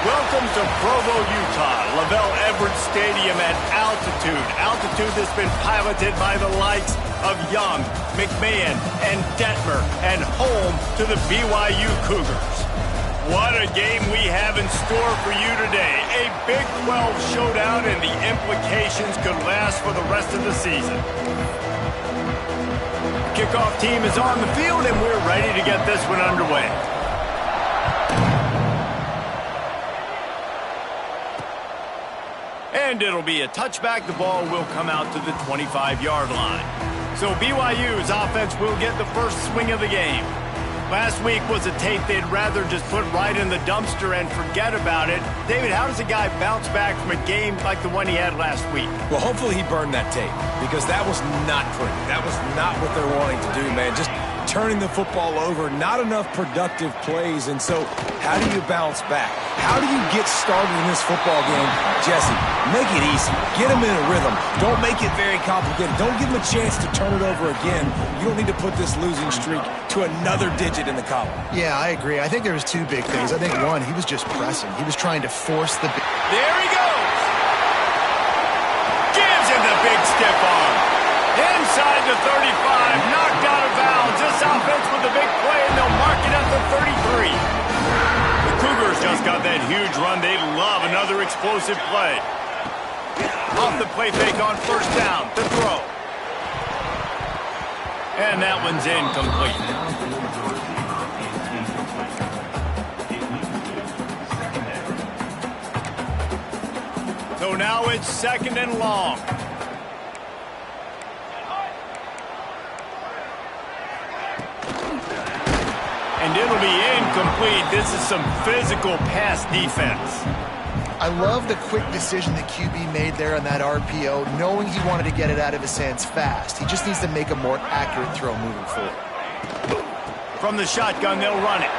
Welcome to Provo, Utah, Lavelle Edwards Stadium at altitude. Altitude that's been piloted by the likes of Young, McMahon, and Detmer, and home to the BYU Cougars. What a game we have in store for you today. A Big 12 showdown, and the implications could last for the rest of the season. Kickoff team is on the field, and we're ready to get this one underway. And it'll be a touchback. The ball will come out to the 25-yard line. So BYU's offense will get the first swing of the game. Last week was a tape they'd rather just put right in the dumpster and forget about it. David, how does a guy bounce back from a game like the one he had last week? Well, hopefully he burned that tape, because that was not pretty. That was not what they're wanting to do, man. Just turning the football over, not enough productive plays. And so how do you bounce back? How do you get started in this football game? Jesse, make it easy. Get them in a rhythm. Don't make it very complicated. Don't give them a chance to turn it over again. You don't need to put this losing streak to another digit in the column. Yeah, I agree. I think there was two big things. I think, one, he was just pressing. He was trying to force the... There he goes! Gives him the big stiff arm. Inside the 35, knocked out of bounds. This offense with a big play, and they'll mark it at the 33. The Cougars just got that huge run. They love another explosive play. Off the play fake on first down. The throw. And that one's incomplete. So now it's second and long. And it'll be incomplete. This is some physical pass defense. I love the quick decision that QB made there on that RPO, knowing he wanted to get it out of his hands fast. He just needs to make a more accurate throw moving forward. From the shotgun, they'll run it.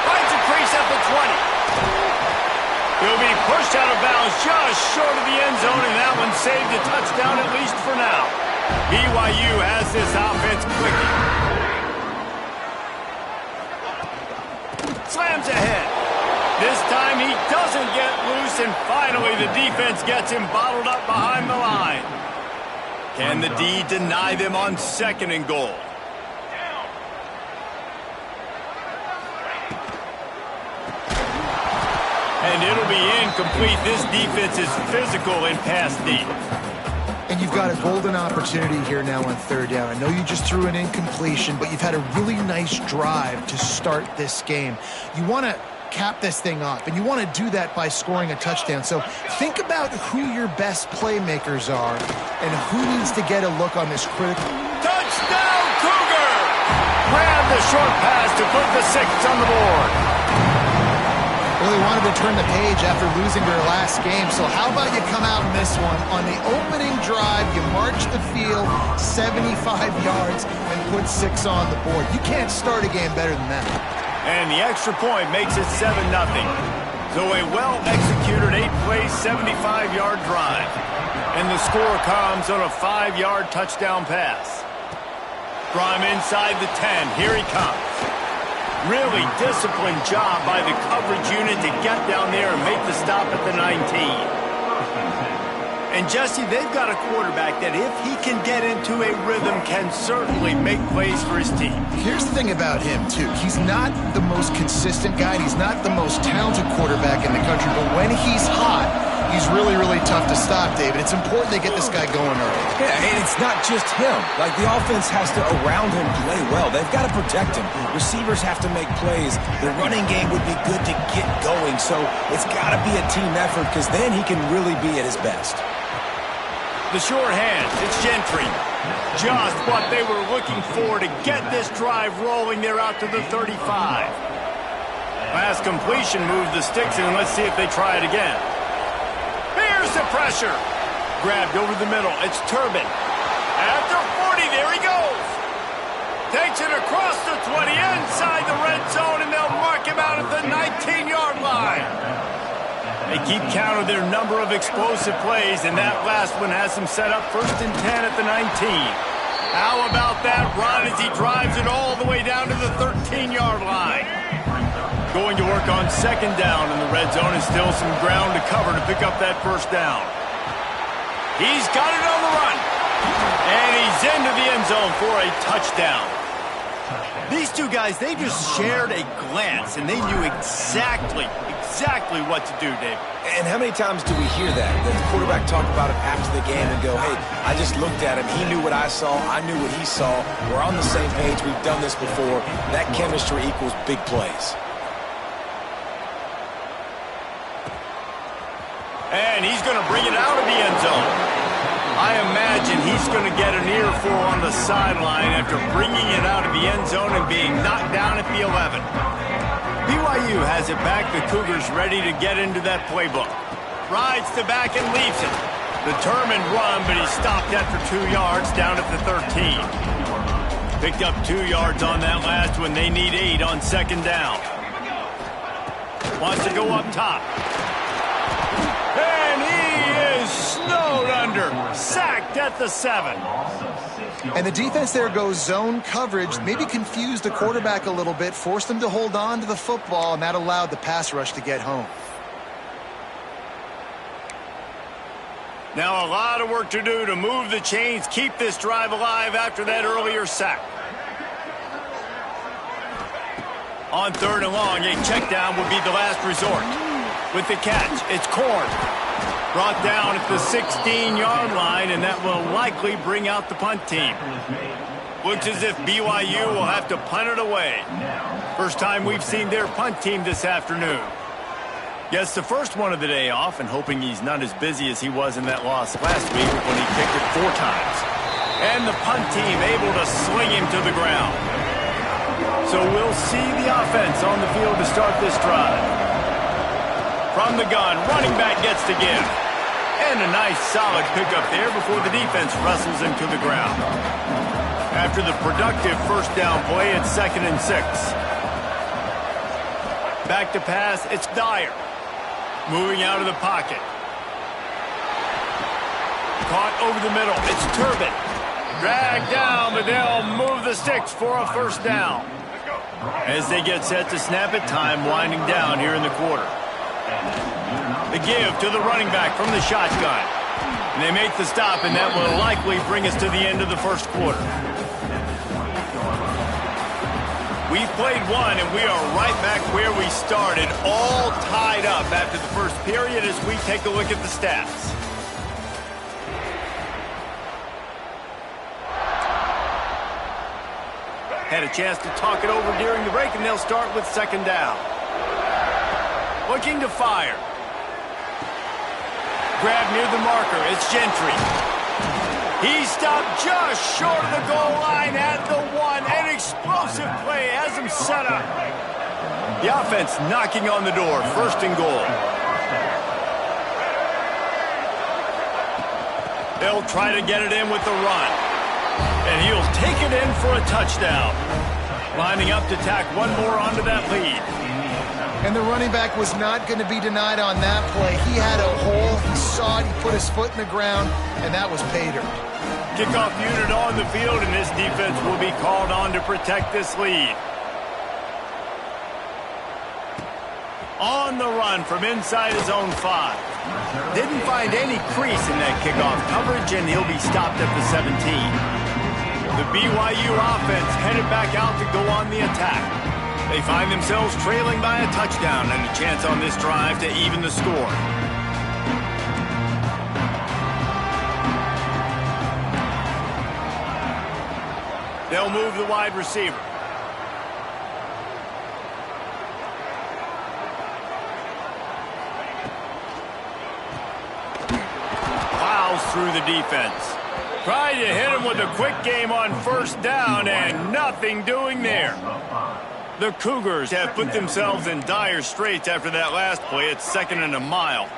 Finds a crease at the 20. He'll be pushed out of bounds just short of the end zone, and that one saved a touchdown, at least for now. BYU has this offense clicking. Slams ahead. This time he doesn't get loose, and finally the defense gets him bottled up behind the line. Can the D deny them on second and goal? And it'll be incomplete. This defense is physical in pass deep. And you've got a golden opportunity here now on third down. I know you just threw an incompletion, but you've had a really nice drive to start this game. You want to cap this thing off, and you want to do that by scoring a touchdown. So think about who your best playmakers are and who needs to get a look on this critical. Touchdown, Cougar! Grab the short pass to put the 6 on the board. Well, they wanted to turn the page after losing their last game, so how about you come out in this one? On the opening drive, you march the field 75 yards and put 6 on the board. You can't start a game better than that. And the extra point makes it 7-0. So a well-executed 8-play, 75-yard drive. And the score comes on a 5-yard touchdown pass. Draw him inside the 10. Here he comes. Really disciplined job by the coverage unit to get down there and make the stop at the 19. And Jesse, they've got a quarterback that if he can get into a rhythm can certainly make plays for his team. Here's the thing about him, too. He's not the most consistent guy. He's not the most talented quarterback in the country. But when he's hot, he's really, really tough to stop, David. It's important they get this guy going early. Yeah, and it's not just him. Like, the offense has to, around him, play well. They've got to protect him. Receivers have to make plays. The running game would be good to get going. So it's got to be a team effort, because then he can really be at his best. The short hands, it's Gentry. Just what they were looking for to get this drive rolling. They're out to the 35. Last completion moved the sticks in, and let's see if they try it again. Here's the pressure. Grabbed over the middle. It's Turbin. After 40, there he goes. Takes it across the 20, inside the red zone, and they'll mark him out at the 19-yard line. They keep count of their number of explosive plays, and that last one has them set up 1st and 10 at the 19. How about that run as he drives it all the way down to the 13-yard line? Going to work on 2nd down in the red zone, and still some ground to cover to pick up that 1st down. He's got it on the run, and he's into the end zone for a touchdown. These two guys, they just shared a glance, and they knew exactly what to do, Dave. And how many times do we hear that? The quarterback talk about it after the game and go, hey, I just looked at him. He knew what I saw. I knew what he saw. We're on the same page. We've done this before. That chemistry equals big plays. And he's going to bring it out of the end zone. I imagine he's going to get an earful on the sideline after bringing it out of the end zone and being knocked down at the 11. BYU has it back. The Cougars ready to get into that playbook. Rides to back and leaves it. Determined run, but he stopped after 2 yards down at the 13. Picked up 2 yards on that last one. They need 8 on 2nd down. Wants to go up top. And he is snowed under. Sacked at the 7. And the defense there goes zone coverage, maybe confused the quarterback a little bit, forced him to hold on to the football, and that allowed the pass rush to get home. Now a lot of work to do to move the chains, keep this drive alive after that earlier sack. On 3rd and long, a check down would be the last resort. With the catch, it's Korn. Brought down at the 16-yard line, and that will likely bring out the punt team. Looks as if BYU will have to punt it away. First time we've seen their punt team this afternoon. Gets the first one of the day off, and hoping he's not as busy as he was in that loss last week when he kicked it 4 times. And the punt team able to sling him to the ground. So we'll see the offense on the field to start this drive. From the gun, running back gets to give. And a nice solid pickup there before the defense wrestles him to the ground. After the productive 1st down play, it's 2nd and 6. Back to pass, it's Dyer. Moving out of the pocket. Caught over the middle, it's Turbin. Dragged down, but they'll move the sticks for a 1st down. As they get set to snap it, time winding down here in the quarter. The give to the running back from the shotgun. And they make the stop, and that will likely bring us to the end of the 1st quarter. We've played one, and we are right back where we started, all tied up after the 1st period as we take a look at the stats. Had a chance to talk it over during the break, and they'll start with 2nd down. Looking to fire. Grab near the marker. It's Gentry. He stopped just short of the goal line at the 1. An explosive play has him set up. The offense knocking on the door. 1st and goal. They'll try to get it in with the run. And he'll take it in for a touchdown. Lining up to tack one more onto that lead. And the running back was not going to be denied on that play. He had a hole, he saw it, he put his foot in the ground, and that was pay dirt. Kickoff unit on the field, and this defense will be called on to protect this lead. On the run from inside his own 5. Didn't find any crease in that kickoff coverage, and he'll be stopped at the 17. The BYU offense headed back out to go on the attack. They find themselves trailing by a touchdown and a chance on this drive to even the score. They'll move the wide receiver. Wow, through the defense. Trying to hit him with a quick game on first down and nothing doing there. The Cougars have put themselves in dire straits after that last play. It's 2nd and a mile.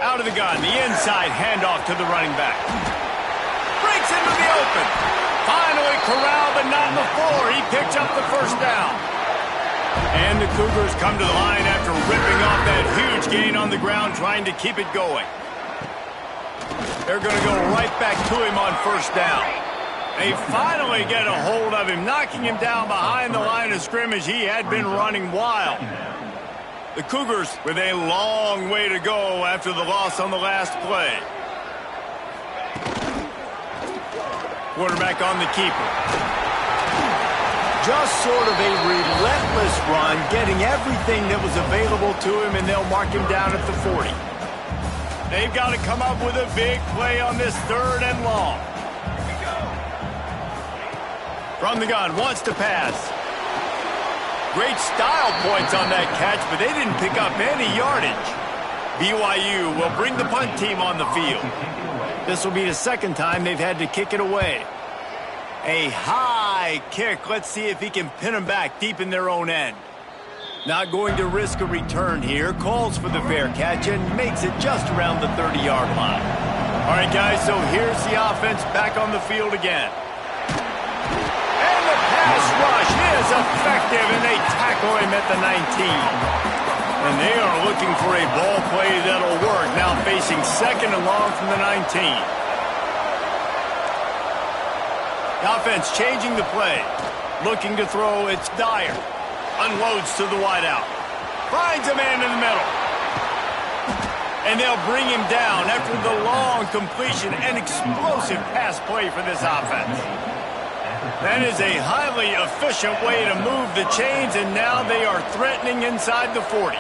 Out of the gun, the inside handoff to the running back. Breaks into the open. Finally corralled, but not before. He picks up the first down. And the Cougars come to the line after ripping off that huge gain on the ground, trying to keep it going. They're going to go right back to him on first down. They finally get a hold of him, knocking him down behind the line of scrimmage. He had been running wild. The Cougars with a long way to go after the loss on the last play. Quarterback on the keeper. Just sort of a relentless run, getting everything that was available to him, and they'll mark him down at the 40. They've got to come up with a big play on this 3rd and long. From the gun, wants to pass. Great style points on that catch, but they didn't pick up any yardage. BYU will bring the punt team on the field. This will be the 2nd time they've had to kick it away. A high kick. Let's see if he can pin them back deep in their own end. Not going to risk a return here. Calls for the fair catch and makes it just around the 30-yard line. All right, guys, so here's the offense back on the field again. And the pass rush is effective, and they tackle him at the 19. And they are looking for a ball play that'll work. Now facing 2nd and long from the 19. The offense changing the play. Looking to throw, it's Dyer. Unloads to the wideout. Finds a man in the middle. And they'll bring him down after the long completion. An explosive pass play for this offense. That is a highly efficient way to move the chains, and now they are threatening inside the 40.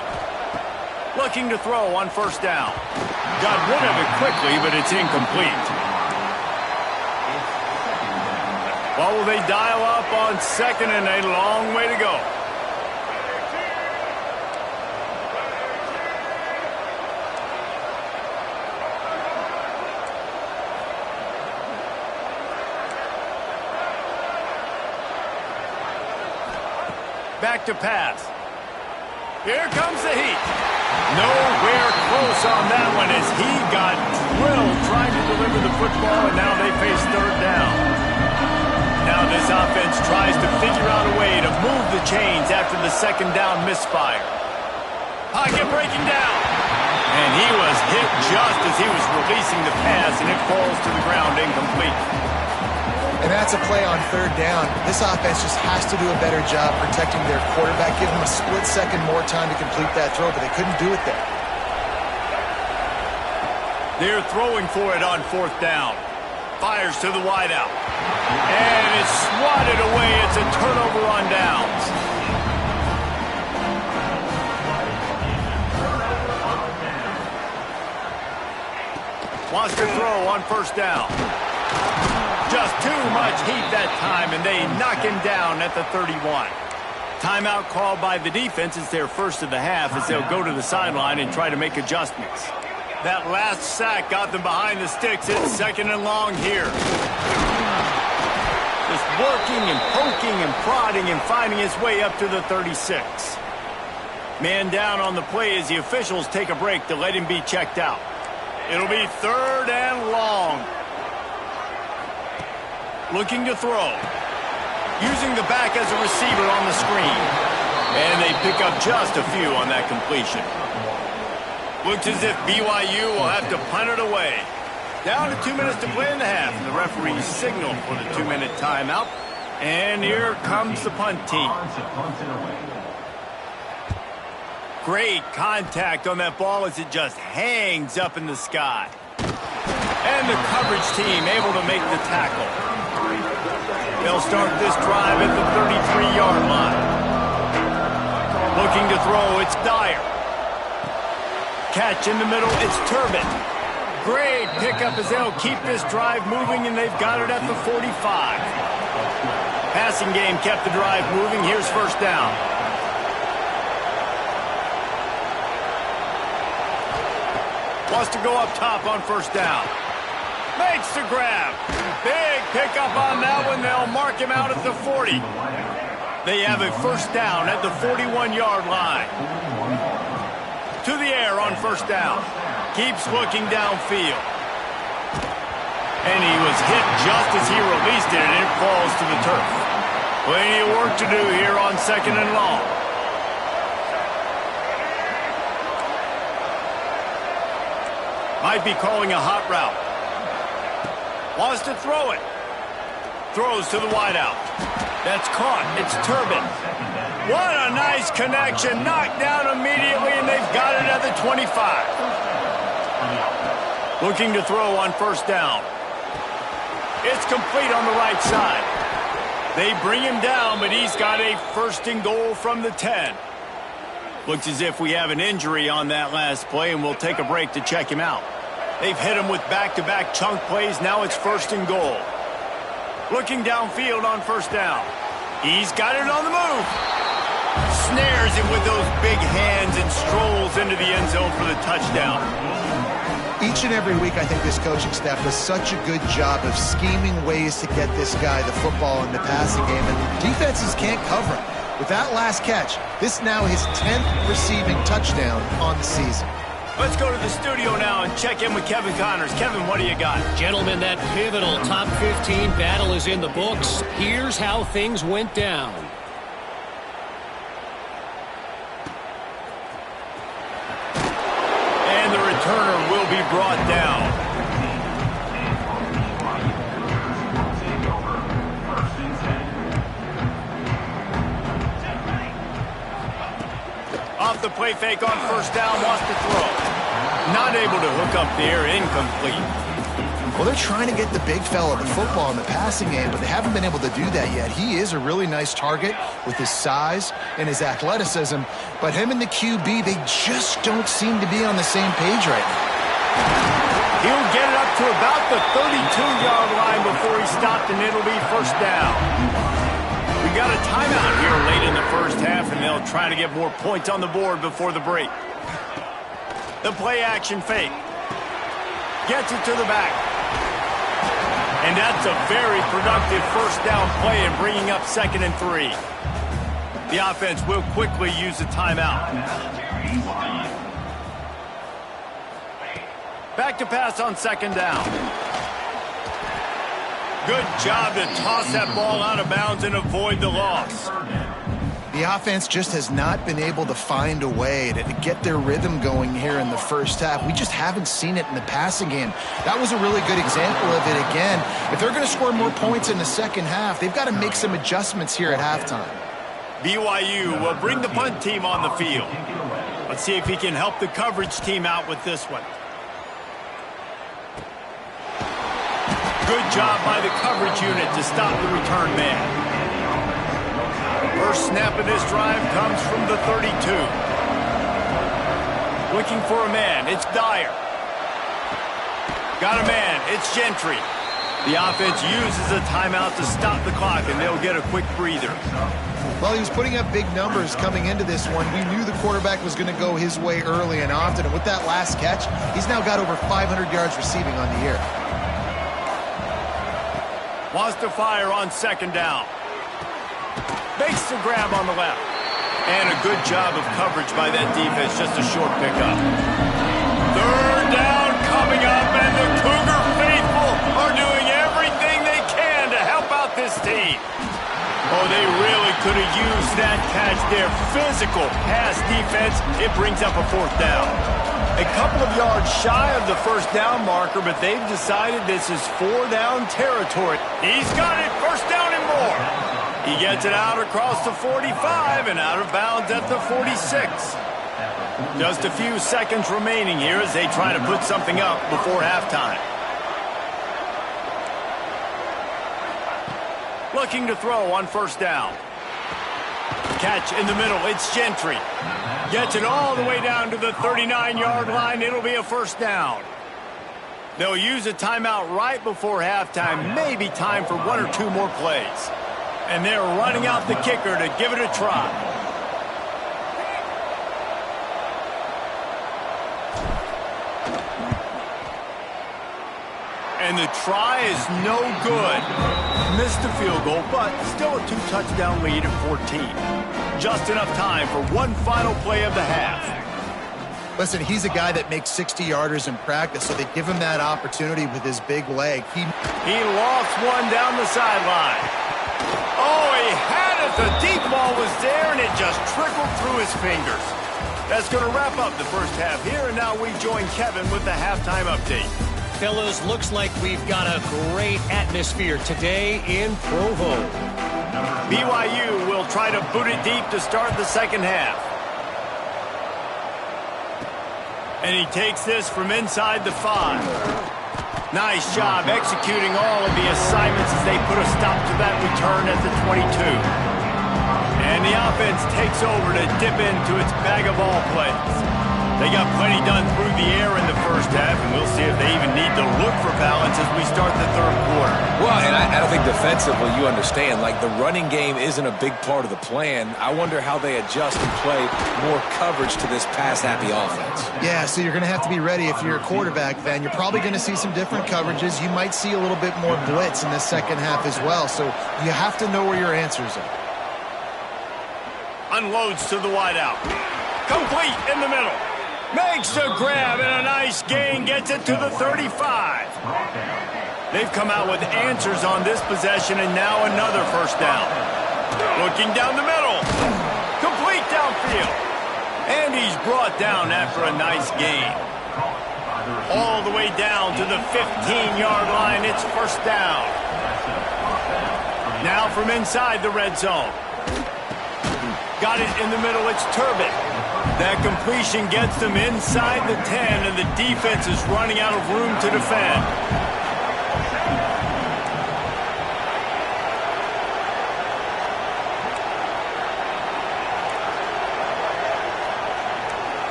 Looking to throw on first down. Got rid of it quickly, but it's incomplete. What will they dial up on 2nd and a long way to go? Back to pass. Here comes the heat. Nowhere close on that one as he got drilled trying to deliver the football, and now they face 3rd down. Now this offense tries to figure out a way to move the chains after the 2nd down misfire. Pocket breaking down. And he was hit just as he was releasing the pass, and it falls to the ground incomplete. And that's a play on 3rd down. This offense just has to do a better job protecting their quarterback. Give them a split second more time to complete that throw, but they couldn't do it there. They're throwing for it on 4th down. Fires to the wideout. And it's swatted away. It's a turnover on downs. Wants to throw on first down. Just too much heat that time, and they knock him down at the 31. Timeout called by the defense. It's their first of the half as they'll go to the sideline and try to make adjustments. That last sack got them behind the sticks. It's 2nd and long here. Just working and poking and prodding and finding his way up to the 36. Man down on the play as the officials take a break to let him be checked out. It'll be 3rd and long. Looking to throw. Using the back as a receiver on the screen. And they pick up just a few on that completion. Looks as if BYU will have to punt it away. Down to 2 minutes to play in the half. And the referee signaled for the 2-minute timeout. And here comes the punt team. Great contact on that ball as it just hangs up in the sky. And the coverage team able to make the tackle. They'll start this drive at the 33-yard line. Looking to throw, it's Dyer. Catch in the middle, it's Turbin. Great pickup as they'll keep this drive moving, and they've got it at the 45. Passing game kept the drive moving. Here's first down. Wants to go up top on first down. Makes the grab. Big pickup on that one. They'll mark him out at the 40. They have a first down at the 41-yard line. To the air on first down. Keeps looking downfield. And he was hit just as he released it, and it falls to the turf. Plenty of work to do here on second and long. Might be calling a hot route. Wants to throw it. Throws to the wideout. That's caught. It's Turbin. What a nice connection. Knocked down immediately, and they've got it at the 25. Looking to throw on first down. It's complete on the right side. They bring him down, but he's got a first and goal from the 10. Looks as if we have an injury on that last play, and we'll take a break to check him out. They've hit him with back-to-back chunk plays. Now it's first and goal. Looking downfield on first down. He's got it on the move. Snares it with those big hands and strolls into the end zone for the touchdown. Each and every week, I think this coaching staff does such a good job of scheming ways to get this guy the football in the passing game, and defenses can't cover him. With that last catch, this now his 10th receiving touchdown on the season. Let's go to the studio now and check in with Kevin Connors. Kevin, what do you got? Gentlemen, that pivotal top 15 battle is in the books. Here's how things went down. And the returner will be brought down. Off the play fake on first down, wants to throw. Not able to hook up there, incomplete. Well, they're trying to get the big fella the football in the passing game, but they haven't been able to do that yet. He is a really nice target with his size and his athleticism, but him and the QB, they just don't seem to be on the same page right now. He'll get it up to about the 32-yard line before he's stopped, and it'll be first down. We got a timeout here late in the first half, and they'll try to get more points on the board before the break. The play-action fake. Gets it to the back. And that's a very productive first down play in bringing up 2nd and 3. The offense will quickly use the timeout. Back to pass on 2nd down. Good job to toss that ball out of bounds and avoid the loss. The offense just has not been able to find a way to get their rhythm going here in the first half. We just haven't seen it in the passing game. That was a really good example of it again. If they're going to score more points in the second half, they've got to make some adjustments here at halftime. BYU will bring the punt team on the field. Let's see if he can help the coverage team out with this one. Good job by the coverage unit to stop the return man. First snap of this drive comes from the 32. Looking for a man. It's Dyer. Got a man. It's Gentry. The offense uses a timeout to stop the clock, and they'll get a quick breather. Well, he was putting up big numbers coming into this one. We knew the quarterback was going to go his way early and often, and with that last catch, he's now got over 500 yards receiving on the year. Wants to fire on 2nd down. Makes the grab on the left. And a good job of coverage by that defense, just a short pickup. 3rd down coming up, and the Cougar faithful are doing everything they can to help out this team. Oh, they really could have used that catch there. Physical pass defense. It brings up a 4th down. A couple of yards shy of the first down marker, but they've decided this is 4-down territory. He's got it. First down and more. He gets it out across the 45 and out of bounds at the 46. Just a few seconds remaining here as they try to put something up before halftime. Looking to throw on first down. Catch in the middle. It's Gentry. Gets it all the way down to the 39-yard line. It'll be a first down. They'll use a timeout right before halftime. Maybe time for 1 or 2 more plays. And they're running out the kicker to give it a try. And the try is no good. Missed the field goal, but still a 2-touchdown lead at 14. Just enough time for one final play of the half. Listen, he's a guy that makes 60-yarders in practice, so they give him that opportunity with his big leg. He lost one down the sideline. Oh, he had it. The deep ball was there, and it just trickled through his fingers. That's going to wrap up the first half here, and now we join Kevin with the halftime update. Fellas, looks like we've got a great atmosphere today in Provo. BYU will try to boot it deep to start the second half. And he takes this from inside the 5. Nice job executing all of the assignments as they put a stop to that return at the 22. And the offense takes over to dip into its bag of all plays. They got plenty done through the air in the first half, and we'll see if they even need to look for balance as we start the third quarter. Well, and I don't think defensively you understand. Like, the running game isn't a big part of the plan. I wonder how they adjust and play more coverage to this pass-happy offense. Yeah, so you're going to have to be ready if you're a quarterback then. You're probably going to see some different coverages. You might see a little bit more blitz in the second half as well, so you have to know where your answers are. Unloads to the wideout. Complete in the middle. Makes the grab and a nice gain, gets it to the 35. They've come out with answers on this possession, and now another first down. Looking down the middle. Complete downfield. And he's brought down after a nice gain. All the way down to the 15-yard line. It's first down. Now from inside the red zone. Got it in the middle. It's Turbin. That completion gets them inside the 10, and the defense is running out of room to defend.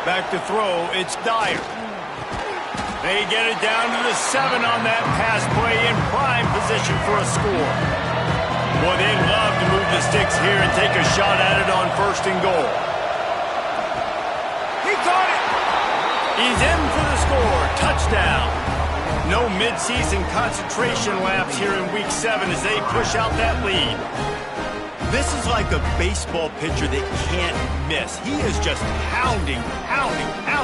Back to throw, it's Dyer. They get it down to the 7 on that pass play, in prime position for a score. Boy, they'd love to move the sticks here and take a shot at it on first and goal. He caught it! He's in for the score. Touchdown. No midseason concentration lapse here in Week 7 as they push out that lead. This is like a baseball pitcher that can't miss. He is just pounding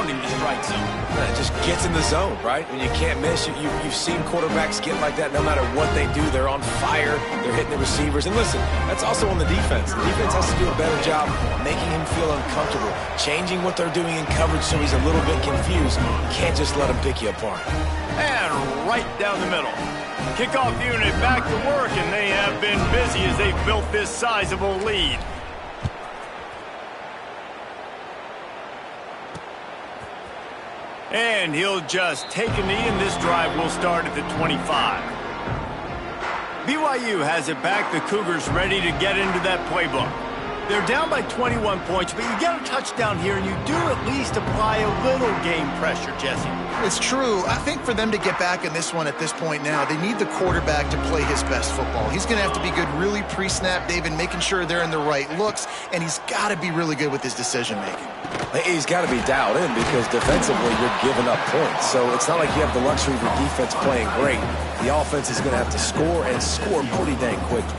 the strike zone. It just gets in the zone, right? When you can't miss, you've seen quarterbacks get like that no matter what they do. They're on fire. They're hitting the receivers. And listen, that's also on the defense. The defense has to do a better job making him feel uncomfortable, changing what they're doing in coverage so he's a little bit confused. You can't just let him pick you apart. And right down the middle. Kickoff unit back to work, and they have been busy as they've built this sizable lead. And he'll just take a knee, and this drive will start at the 25. BYU has it back. The Cougars ready to get into that playbook. They're down by 21 points, but you get a touchdown here, and you do at least apply a little game pressure, Jesse. It's true. I think for them to get back in this one at this point now, they need the quarterback to play his best football. He's going to have to be good really pre-snap, David, making sure they're in the right looks, and he's got to be really good with his decision-making. He's got to be dialed in because defensively you're giving up points. So it's not like you have the luxury of your defense playing great. The offense is going to have to score and score pretty dang quickly.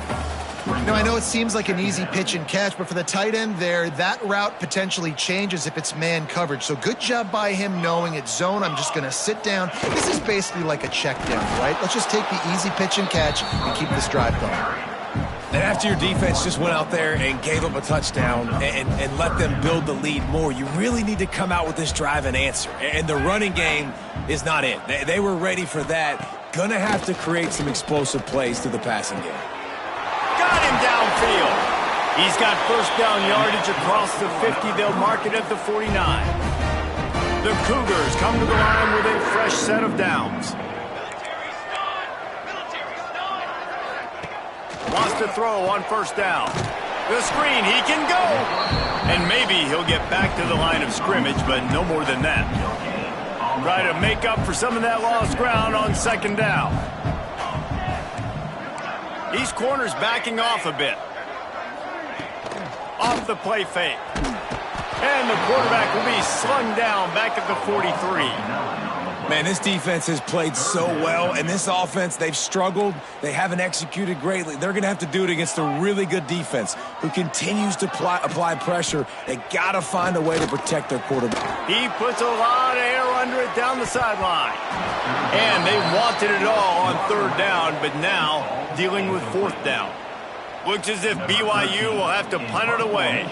Now, I know it seems like an easy pitch and catch, but for the tight end there, that route potentially changes if it's man coverage. So good job by him knowing it's zone. I'm just going to sit down. This is basically like a check down, right? Let's just take the easy pitch and catch and keep this drive going. And after your defense just went out there and gave up a touchdown and let them build the lead more, you really need to come out with this drive and answer. And the running game is not it. They were ready for that. Going to have to create some explosive plays through the passing game. Got him downfield. He's got first down yardage across the 50. They'll mark it at the 49. The Cougars come to the line with a fresh set of downs. Wants to throw on first down. The screen, he can go. And maybe he'll get back to the line of scrimmage, but no more than that. Try to make up for some of that lost ground on second down. These corners backing off a bit. Off the play fake. And the quarterback will be slung down back at the 43. Man, this defense has played so well, and this offense, they've struggled. They haven't executed greatly. They're going to have to do it against a really good defense who continues to apply pressure. They got to find a way to protect their quarterback. He puts a lot of air under it down the sideline. And they wanted it all on third down, but now dealing with fourth down. Looks as if BYU will have to punt it away.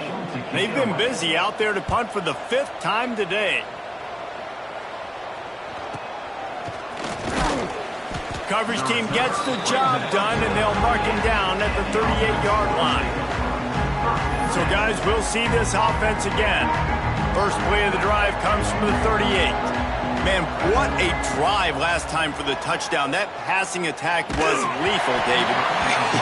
They've been busy out there to punt for the 5th time today. Coverage team gets the job done, and they'll mark him down at the 38-yard line. So, guys, we'll see this offense again. First play of the drive comes from the 38. Man, what a drive last time for the touchdown. That passing attack was lethal, David.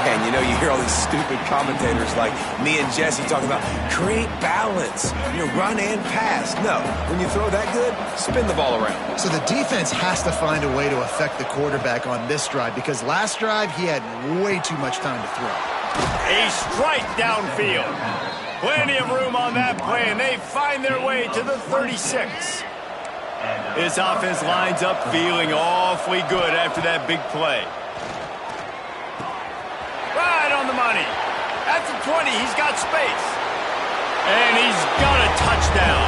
Yeah, and you hear all these stupid commentators like me and Jesse talking about create balance, run and pass. No, when you throw that good, spin the ball around. So the defense has to find a way to affect the quarterback on this drive because last drive he had way too much time to throw. A strike downfield. Plenty of room on that play, and they find their way to the 36. This offense lines up feeling awfully good after that big play. Right on the money. At the 20, he's got space. And he's got a touchdown.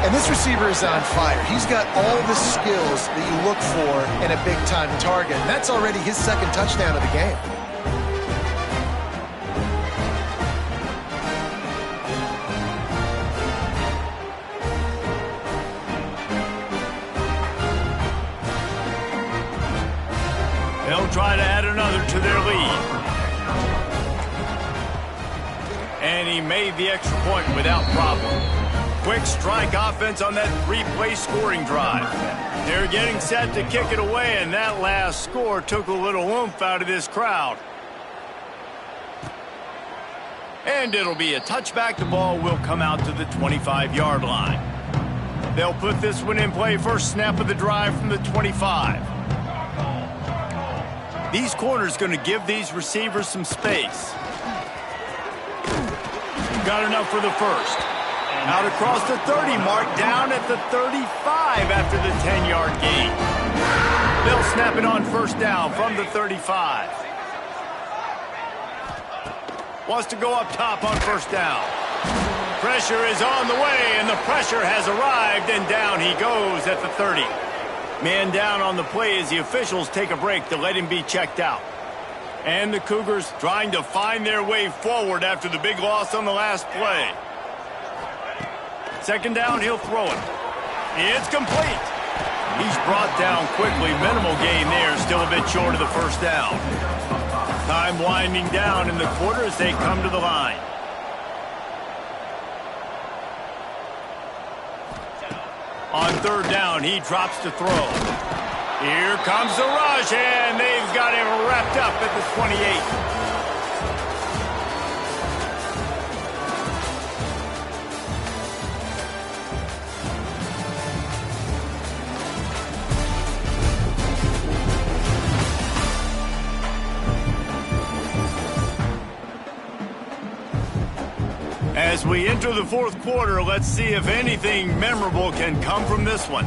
And this receiver is on fire. He's got all the skills that you look for in a big-time target. And that's already his 2nd touchdown of the game. They'll try to add another to their lead. And he made the extra point without problem. Quick strike offense on that 3-play scoring drive. They're getting set to kick it away, and that last score took a little oomph out of this crowd. And it'll be a touchback. The ball will come out to the 25-yard line. They'll put this one in play. First snap of the drive from the 25. These corners going to give these receivers some space. Got enough for the first. Out across the 30 mark, down at the 35 after the 10-yard gain. They'll snap it on first down from the 35. Wants to go up top on first down. Pressure is on the way, and the pressure has arrived, and down he goes at the 30. Man down on the play as the officials take a break to let him be checked out. And the Cougars trying to find their way forward after the big loss on the last play. Second down, he'll throw it. It's complete. He's brought down quickly. Minimal gain there, still a bit short of the first down. Time winding down in the quarter as they come to the line. On third down, he drops to throw. Here comes the rush, and they've got him wrapped up at the 28. As we enter the fourth quarter, let's see if anything memorable can come from this one.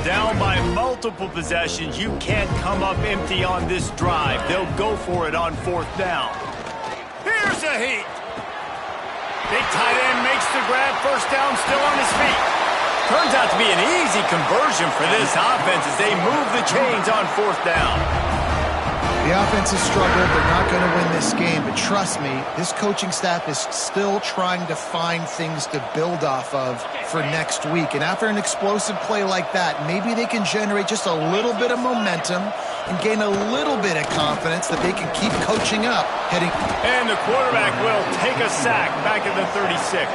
Down by multiple possessions, you can't come up empty on this drive. They'll go for it on fourth down. Here's a heat. Big tight end makes the grab, first down, still on his feet. Turns out to be an easy conversion for this offense as they move the chains on fourth down. The offense has struggled. They're not going to win this game, but trust me, this coaching staff is still trying to find things to build off of for next week. And after an explosive play like that, maybe they can generate just a little bit of momentum and gain a little bit of confidence that they can keep coaching up. And the quarterback will take a sack back at the 36.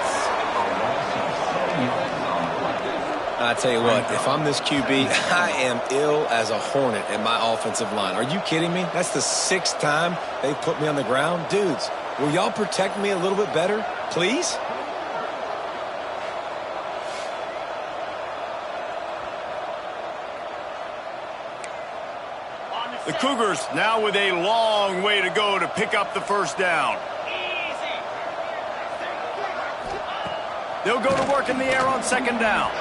I tell you what, if I'm this QB, I am ill as a hornet at my offensive line. Are you kidding me? That's the 6th time they've put me on the ground. Dudes, will y'all protect me a little bit better, please? The Cougars now with a long way to go to pick up the first down. They'll go to work in the air on second down.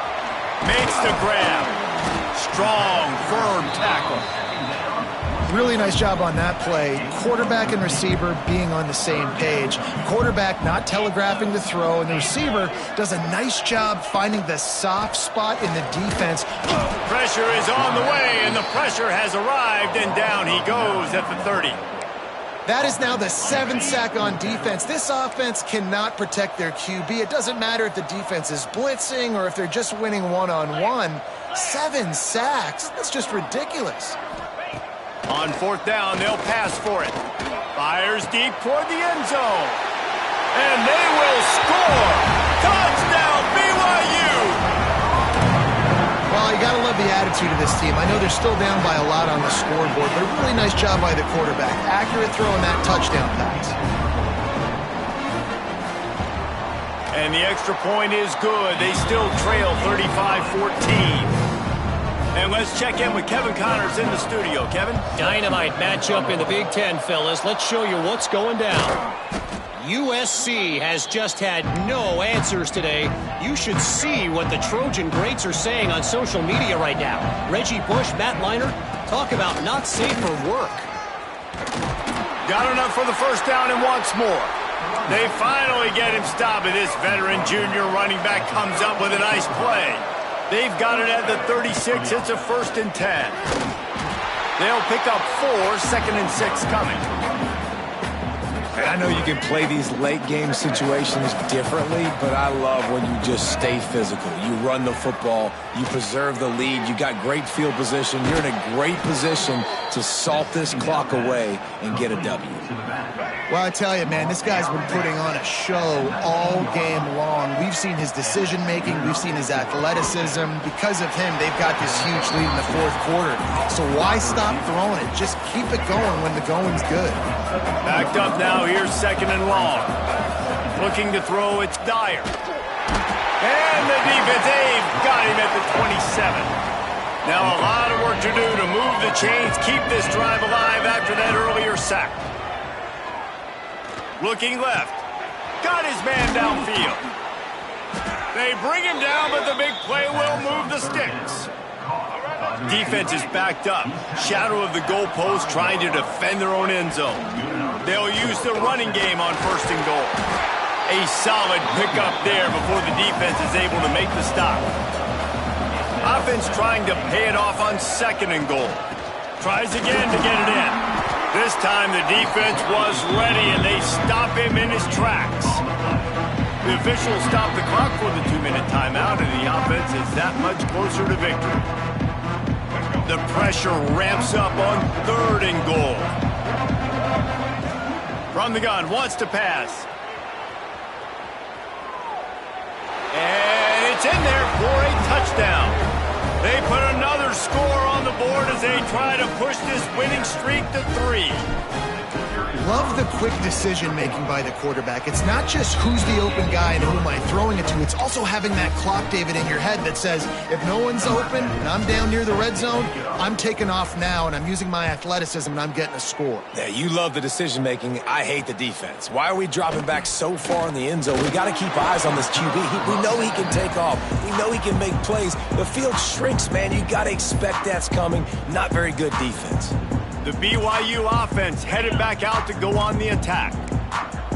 Makes the grab. Strong, firm tackle. Really nice job on that play. Quarterback and receiver being on the same page. Quarterback not telegraphing the throw, and the receiver does a nice job finding the soft spot in the defense. Pressure is on the way, and the pressure has arrived, and down he goes at the 30. That is now the 7th sack on defense. This offense cannot protect their QB. It doesn't matter if the defense is blitzing or if they're just winning one-on-one. 7 sacks. That's just ridiculous. On fourth down, they'll pass for it. Fires deep toward the end zone. And they will score. Touchdown, BYU! Well, you got to love the attitude of this team. I know they're still down by a lot on the scoreboard, but a really nice job by the quarterback. Accurate throw in that touchdown pass. And the extra point is good. They still trail 35-14. And let's check in with Kevin Connors in the studio. Kevin? Dynamite matchup in the Big Ten, fellas. Let's show you what's going down. USC has just had no answers today. You should see what the Trojan greats are saying on social media right now. Reggie Bush, Matt Leinart, talk about not safe for work. Got enough for the first down and wants more. They finally get him stopped, and this veteran junior running back comes up with a nice play. They've got it at the 36. It's a 1st and 10. They'll pick up 4, 2nd and 6 coming. And I know you can play these late game situations differently, but I love when you just stay physical. You run the football, you preserve the lead, you got great field position, you're in a great position to salt this clock away and get a W. Well, I tell you, man, this guy's been putting on a show all game long. We've seen his decision-making. We've seen his athleticism. Because of him, they've got this huge lead in the 4th quarter. So why stop throwing it? Just keep it going when the going's good. Backed up now. Here's 2nd and long. Looking to throw. It's Dyer. And the defense, they've got him at the 27. Now a lot of work to do to move the chains, keep this drive alive after that earlier sack. Looking left. Got his man downfield. They bring him down, but the big play will move the sticks. Defense is backed up. Shadow of the goalpost trying to defend their own end zone. They'll use the running game on 1st and goal. A solid pickup there before the defense is able to make the stop. Offense trying to pay it off on 2nd and goal. Tries again to get it in. This time the defense was ready, and they stop him in his tracks. The officials stop the clock for the 2-minute timeout, and the offense is that much closer to victory. The pressure ramps up on 3rd and goal. From the gun, wants to pass. And it's in there for a touchdown. They put another score on the board as they try to push this winning streak to 3. Love the quick decision-making by the quarterback. It's not just who's the open guy and who am I throwing it to. It's also having that clock, David, in your head that says, if no one's open and I'm down near the red zone, I'm taking off now and I'm using my athleticism and I'm getting a score. Yeah, you love the decision-making. I hate the defense. Why are we dropping back so far in the end zone? We got to keep eyes on this QB. We know he can take off. We know he can make plays. The field shrinks, man. You got to expect that's coming. Not very good defense. The BYU offense headed back out to go on the attack.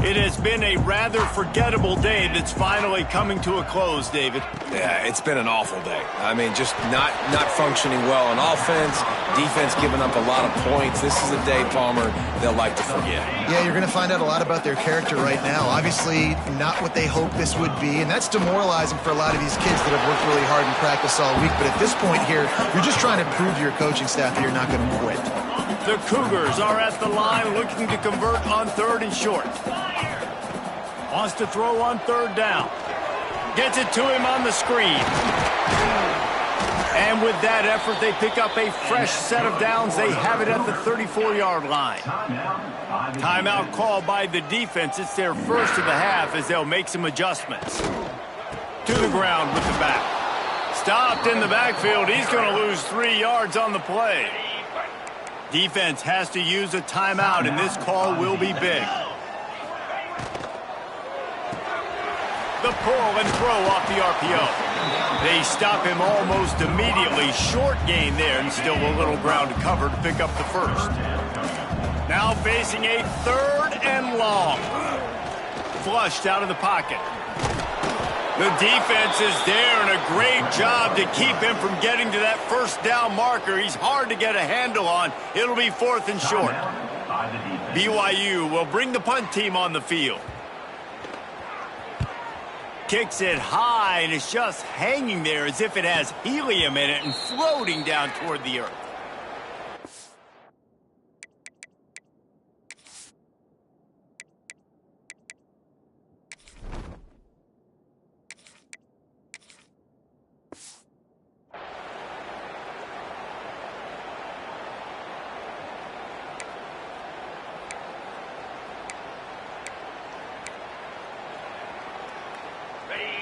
It has been a rather forgettable day that's finally coming to a close, David. Yeah, it's been an awful day. I mean, just not functioning well on offense, defense giving up a lot of points. This is a day, Palmer, they'll like to forget. Yeah, you're going to find out a lot about their character right now. Obviously, not what they hoped this would be, and that's demoralizing for a lot of these kids that have worked really hard in practice all week. But at this point here, you're just trying to prove to your coaching staff that you're not going to quit. The Cougars are at the line looking to convert on 3rd and short. Wants to throw on 3rd down. Gets it to him on the screen. And with that effort, they pick up a fresh set of downs. They have it at the 34-yard line. Timeout called by the defense. It's their first of the half as they'll make some adjustments. To the ground with the back. Stopped in the backfield. He's going to lose 3 yards on the play. Defense has to use a timeout, and this call will be big. The pull and throw off the RPO. They stop him almost immediately. Short gain there, and still a little ground to cover to pick up the first. Now facing a 3rd and long. Flushed out of the pocket. The defense is there, and a great job to keep him from getting to that first down marker. He's hard to get a handle on. It'll be 4th and short. BYU will bring the punt team on the field. Kicks it high, and it's just hanging there as if it has helium in it and floating down toward the earth.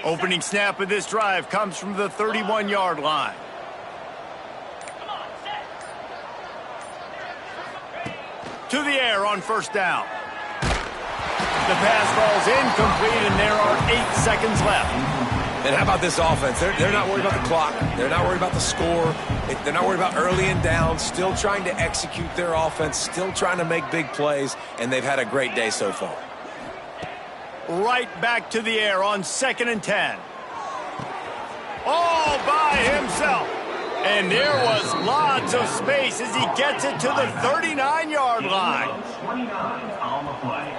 Opening snap of this drive comes from the 31-yard line. To the air on first down. The pass falls incomplete, and there are 8 seconds left. And how about this offense? They're not worried about the clock. They're not worried about the score. They're not worried about early and down. Still trying to execute their offense. Still trying to make big plays, and they've had a great day so far. Right back to the air on 2nd and 10. All by himself. And there was lots of space as he gets it to the 39-yard line. 29 on the play.